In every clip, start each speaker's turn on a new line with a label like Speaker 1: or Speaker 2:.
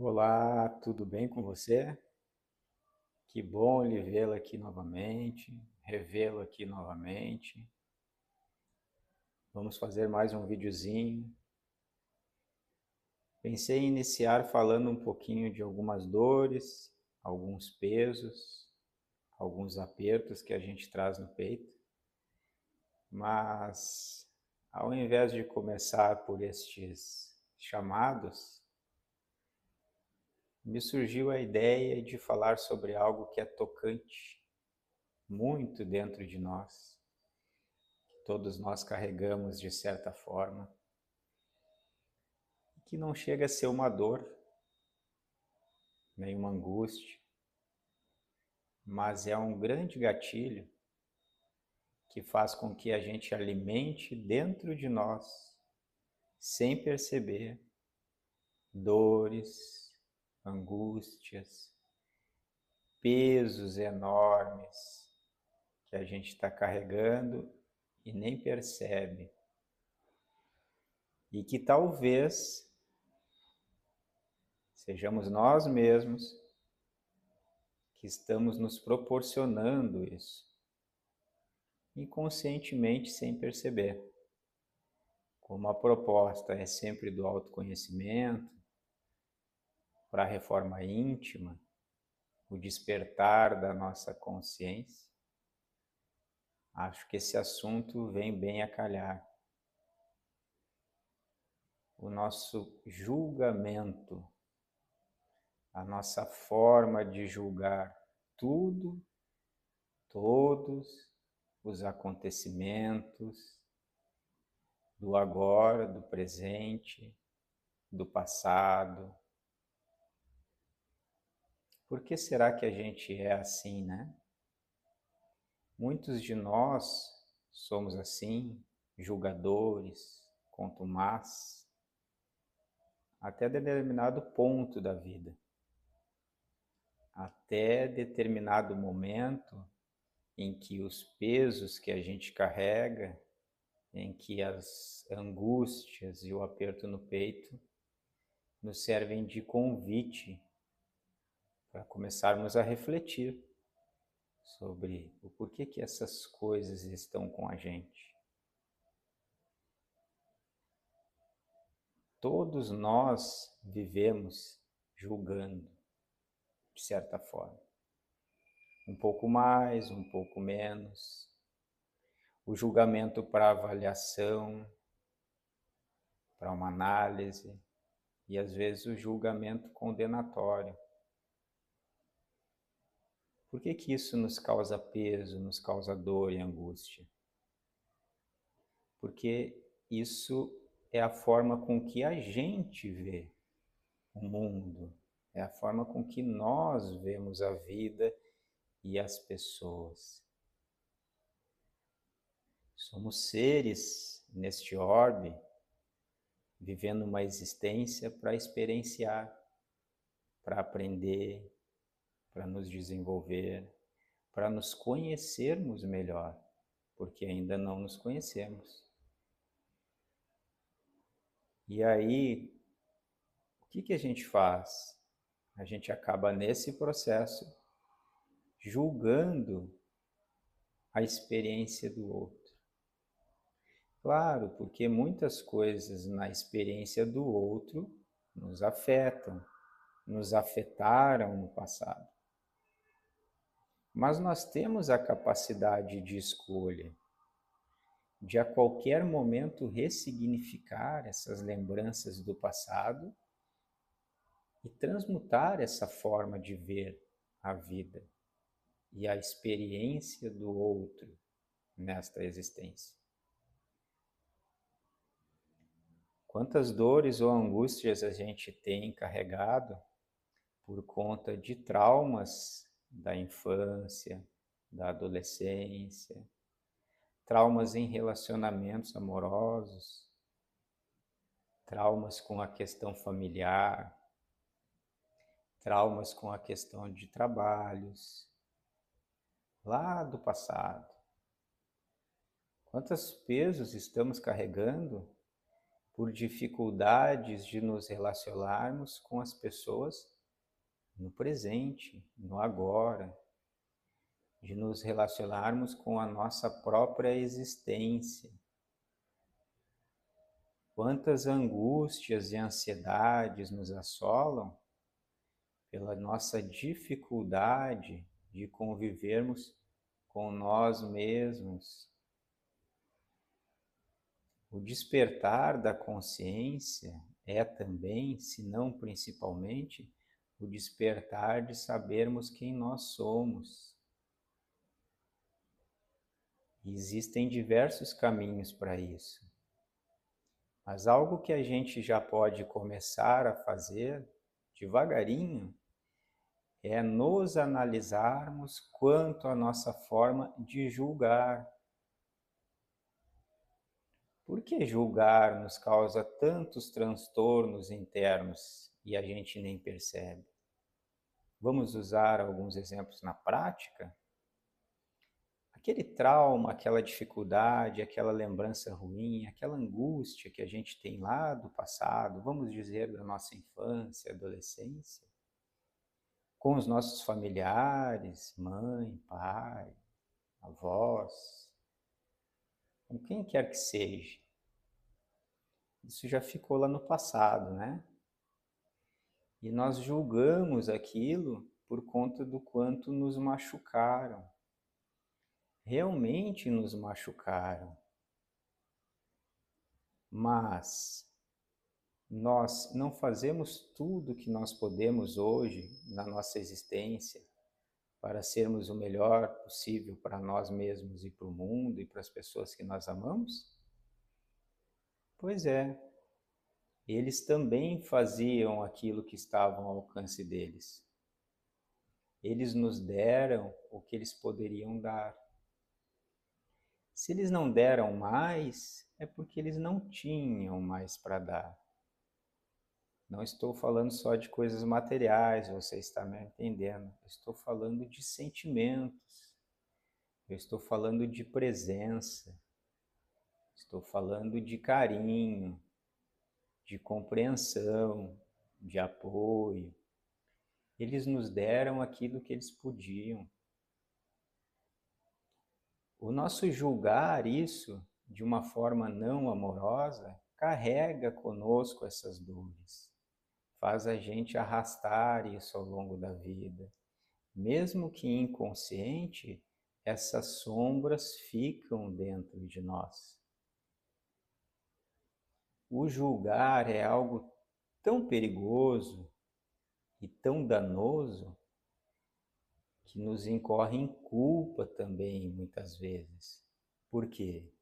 Speaker 1: Olá, tudo bem com você? Que bom lhe vê-lo aqui novamente, revê-lo aqui novamente. Vamos fazer mais um videozinho. Pensei em iniciar falando um pouquinho de algumas dores, alguns pesos, alguns apertos que a gente traz no peito, mas ao invés de começar por estes chamados, me surgiu a ideia de falar sobre algo que é tocante muito dentro de nós, que todos nós carregamos de certa forma, que não chega a ser uma dor, nem uma angústia, mas é um grande gatilho que faz com que a gente alimente dentro de nós, sem perceber, dores, angústias, pesos enormes que a gente está carregando e nem percebe. E que talvez sejamos nós mesmos que estamos nos proporcionando isso, inconscientemente, sem perceber. Como a proposta é sempre do autoconhecimento, para a reforma íntima, o despertar da nossa consciência, acho que esse assunto vem bem a calhar. O nosso julgamento, a nossa forma de julgar tudo, todos os acontecimentos do agora, do presente, do passado. Por que será que a gente é assim, né? Muitos de nós somos assim, julgadores, contumazes, até determinado ponto da vida. Até determinado momento em que os pesos que a gente carrega, em que as angústias e o aperto no peito nos servem de convite para começarmos a refletir sobre o porquê que essas coisas estão com a gente. Todos nós vivemos julgando, de certa forma. Um pouco mais, um pouco menos. O julgamento para avaliação, para uma análise, e às vezes o julgamento condenatório. Por que que isso nos causa peso, nos causa dor e angústia? Porque isso é a forma com que a gente vê o mundo, é a forma com que nós vemos a vida e as pessoas. Somos seres neste orbe, vivendo uma existência para experienciar, para aprender, para nos desenvolver, para nos conhecermos melhor, porque ainda não nos conhecemos. E aí, o que a gente faz? A gente acaba nesse processo julgando a experiência do outro. Claro, porque muitas coisas na experiência do outro nos afetam, nos afetaram no passado. Mas nós temos a capacidade de escolha, de a qualquer momento ressignificar essas lembranças do passado e transmutar essa forma de ver a vida e a experiência do outro nesta existência. Quantas dores ou angústias a gente tem carregado por conta de traumas da infância, da adolescência, traumas em relacionamentos amorosos, traumas com a questão familiar, traumas com a questão de trabalhos, lá do passado. Quantos pesos estamos carregando por dificuldades de nos relacionarmos com as pessoas no presente, no agora, de nos relacionarmos com a nossa própria existência. Quantas angústias e ansiedades nos assolam pela nossa dificuldade de convivermos com nós mesmos. O despertar da consciência é também, se não principalmente, o despertar de sabermos quem nós somos. E existem diversos caminhos para isso. Mas algo que a gente já pode começar a fazer devagarinho é nos analisarmos quanto à nossa forma de julgar. Por que julgar nos causa tantos transtornos internos e a gente nem percebe? Vamos usar alguns exemplos na prática? Aquele trauma, aquela dificuldade, aquela lembrança ruim, aquela angústia que a gente tem lá do passado, vamos dizer da nossa infância, adolescência, com os nossos familiares, mãe, pai, avós, com quem quer que seja. Isso já ficou lá no passado, né? E nós julgamos aquilo por conta do quanto nos machucaram. Realmente nos machucaram. Mas nós não fazemos tudo o que nós podemos hoje na nossa existência para sermos o melhor possível para nós mesmos e para o mundo e para as pessoas que nós amamos? Pois é, eles também faziam aquilo que estava ao alcance deles. Eles nos deram o que eles poderiam dar. Se eles não deram mais, é porque eles não tinham mais para dar. Não estou falando só de coisas materiais, você está me entendendo. Estou falando de sentimentos. Eu estou falando de presença. Estou falando de carinho, de compreensão, de apoio. Eles nos deram aquilo que eles podiam. O nosso julgar isso de uma forma não amorosa carrega conosco essas dores, faz a gente arrastar isso ao longo da vida. Mesmo que inconsciente, essas sombras ficam dentro de nós. O julgar é algo tão perigoso e tão danoso que nos incorre em culpa também, muitas vezes. Por quê?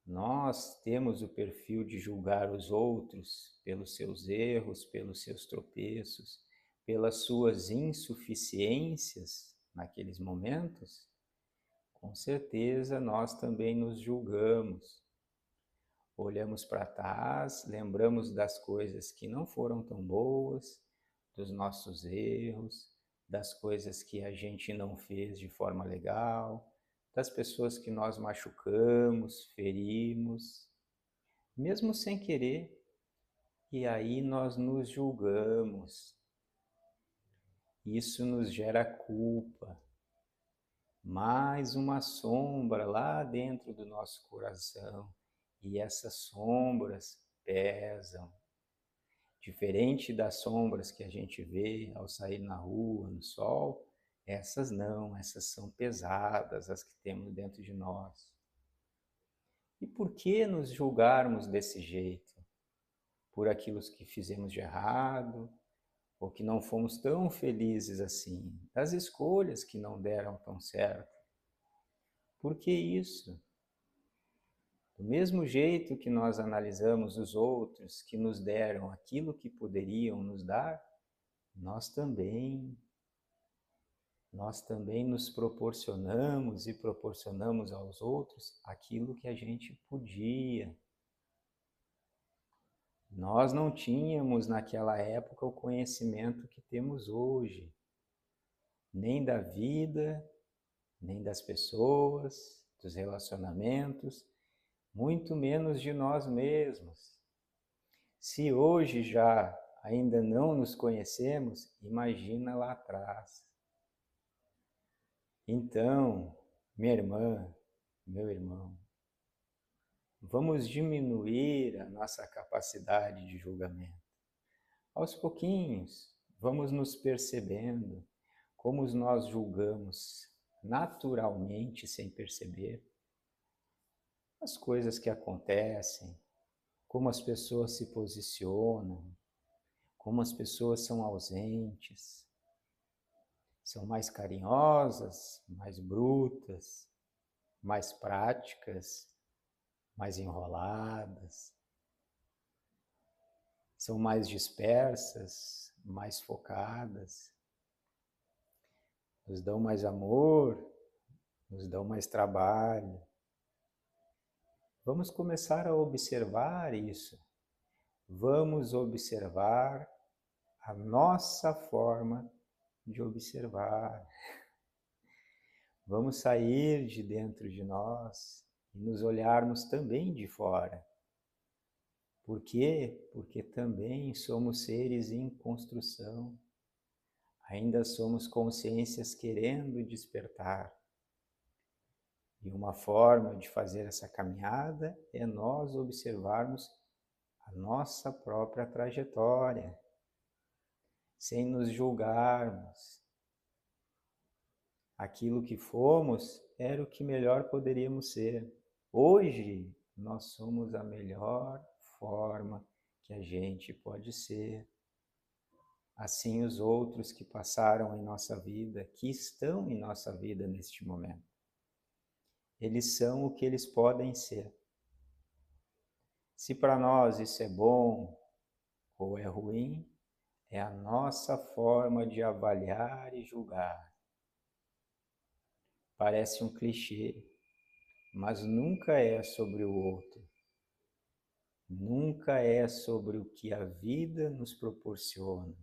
Speaker 1: Nós temos o perfil de julgar os outros pelos seus erros, pelos seus tropeços, pelas suas insuficiências naqueles momentos. Com certeza nós também nos julgamos. Olhamos para trás, lembramos das coisas que não foram tão boas, dos nossos erros, das coisas que a gente não fez de forma legal, das pessoas que nós machucamos, ferimos, mesmo sem querer, e aí nós nos julgamos. Isso nos gera culpa, mais uma sombra lá dentro do nosso coração, e essas sombras pesam. Diferente das sombras que a gente vê ao sair na rua, no sol, essas não, essas são pesadas, as que temos dentro de nós. E por que nos julgarmos desse jeito? Por aquilo que fizemos de errado, ou que não fomos tão felizes assim, das escolhas que não deram tão certo. Por que isso? Do mesmo jeito que nós analisamos os outros que nos deram aquilo que poderiam nos dar, nós também nos proporcionamos e proporcionamos aos outros aquilo que a gente podia. Nós não tínhamos naquela época o conhecimento que temos hoje, nem da vida, nem das pessoas, dos relacionamentos, muito menos de nós mesmos. Se hoje já ainda não nos conhecemos, imagina lá atrás. Então, minha irmã, meu irmão, vamos diminuir a nossa capacidade de julgamento. Aos pouquinhos, vamos nos percebendo como nós julgamos naturalmente, sem perceber, as coisas que acontecem, como as pessoas se posicionam, como as pessoas são ausentes, são mais carinhosas, mais brutas, mais práticas, mais enroladas, são mais dispersas, mais focadas, nos dão mais amor, nos dão mais trabalho. Vamos começar a observar isso. Vamos observar a nossa forma de observar. Vamos sair de dentro de nós e nos olharmos também de fora. Por quê? Porque também somos seres em construção. Ainda somos consciências querendo despertar. E uma forma de fazer essa caminhada é nós observarmos a nossa própria trajetória, sem nos julgarmos. Aquilo que fomos era o que melhor poderíamos ser. Hoje, nós somos a melhor forma que a gente pode ser. Assim, os outros que passaram em nossa vida, que estão em nossa vida neste momento, eles são o que eles podem ser. Se para nós isso é bom ou é ruim, é a nossa forma de avaliar e julgar. Parece um clichê, mas nunca é sobre o outro. Nunca é sobre o que a vida nos proporciona.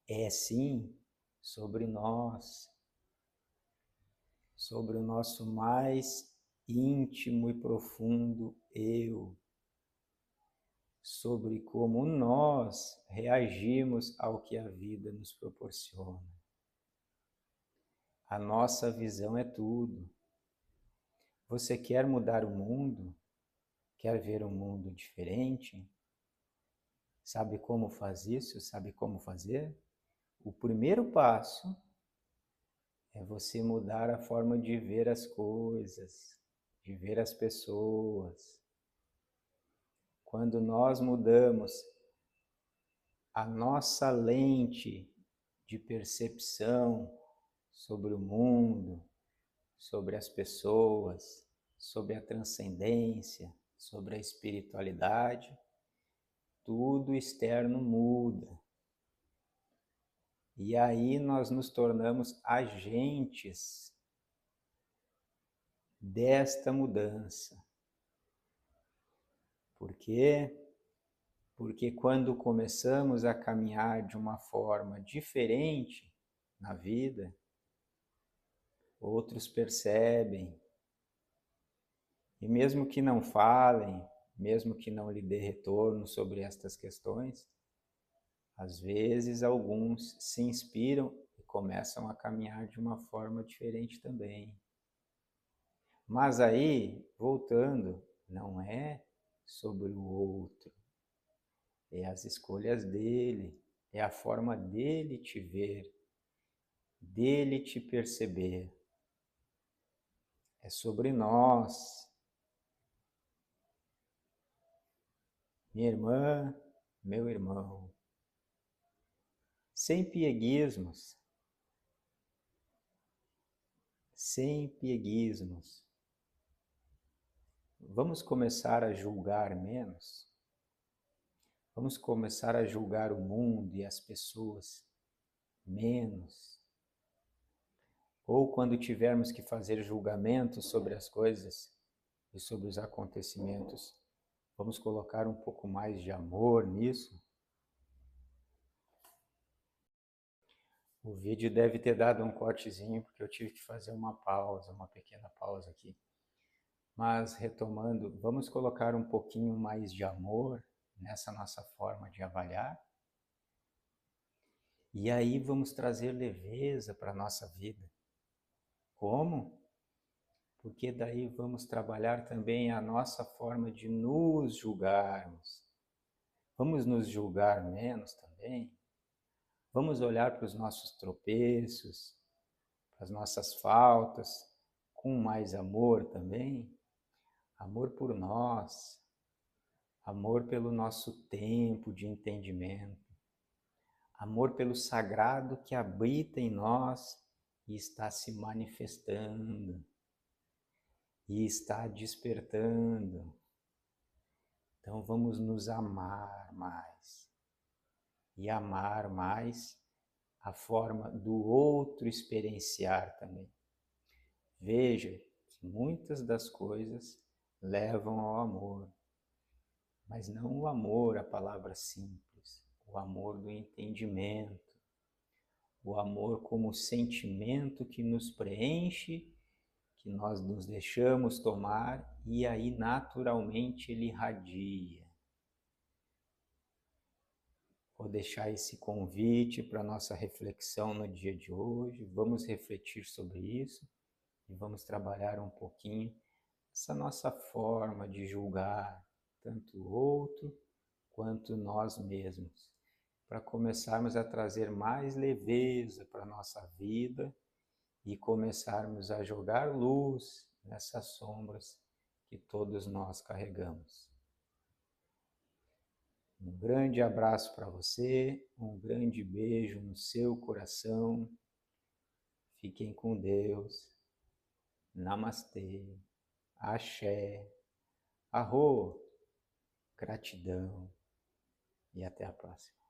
Speaker 1: É sim sobre nós, sobre o nosso mais íntimo e profundo eu, sobre como nós reagimos ao que a vida nos proporciona. A nossa visão é tudo. Você quer mudar o mundo? Quer ver um mundo diferente? Sabe como faz isso? Sabe como fazer? O primeiro passo é você mudar a forma de ver as coisas, de ver as pessoas. Quando nós mudamos a nossa lente de percepção sobre o mundo, sobre as pessoas, sobre a transcendência, sobre a espiritualidade, tudo externo muda. E aí nós nos tornamos agentes desta mudança. Por quê? Porque quando começamos a caminhar de uma forma diferente na vida, outros percebem. E mesmo que não falem, mesmo que não lhe dê retorno sobre estas questões, às vezes alguns se inspiram e começam a caminhar de uma forma diferente também. Mas aí, voltando, não é sobre o outro, é as escolhas dele, é a forma dele te ver, dele te perceber. É sobre nós. Minha irmã, meu irmão, sem pieguismos, sem pieguismos. Vamos começar a julgar menos? Vamos começar a julgar o mundo e as pessoas menos? Ou quando tivermos que fazer julgamentos sobre as coisas e sobre os acontecimentos, vamos colocar um pouco mais de amor nisso? O vídeo deve ter dado um cortezinho, porque eu tive que fazer uma pausa, uma pequena pausa aqui. Mas retomando, vamos colocar um pouquinho mais de amor nessa nossa forma de avaliar. E aí vamos trazer leveza para a nossa vida. Como? Porque daí vamos trabalhar também a nossa forma de nos julgarmos. Vamos nos julgar menos também. Vamos olhar para os nossos tropeços, para as nossas faltas, com mais amor também. Amor por nós, amor pelo nosso tempo de entendimento, amor pelo sagrado que habita em nós e está se manifestando, e está despertando. Então vamos nos amar mais, e amar mais a forma do outro experienciar também. Veja que muitas das coisas levam ao amor, mas não o amor, a palavra simples, o amor do entendimento, o amor como sentimento que nos preenche, que nós nos deixamos tomar e aí naturalmente ele irradia. Vou deixar esse convite para a nossa reflexão no dia de hoje. Vamos refletir sobre isso e vamos trabalhar um pouquinho essa nossa forma de julgar tanto o outro quanto nós mesmos, para começarmos a trazer mais leveza para a nossa vida e começarmos a jogar luz nessas sombras que todos nós carregamos. Um grande abraço para você, um grande beijo no seu coração. Fiquem com Deus. Namastê, axé, arro, gratidão e até a próxima.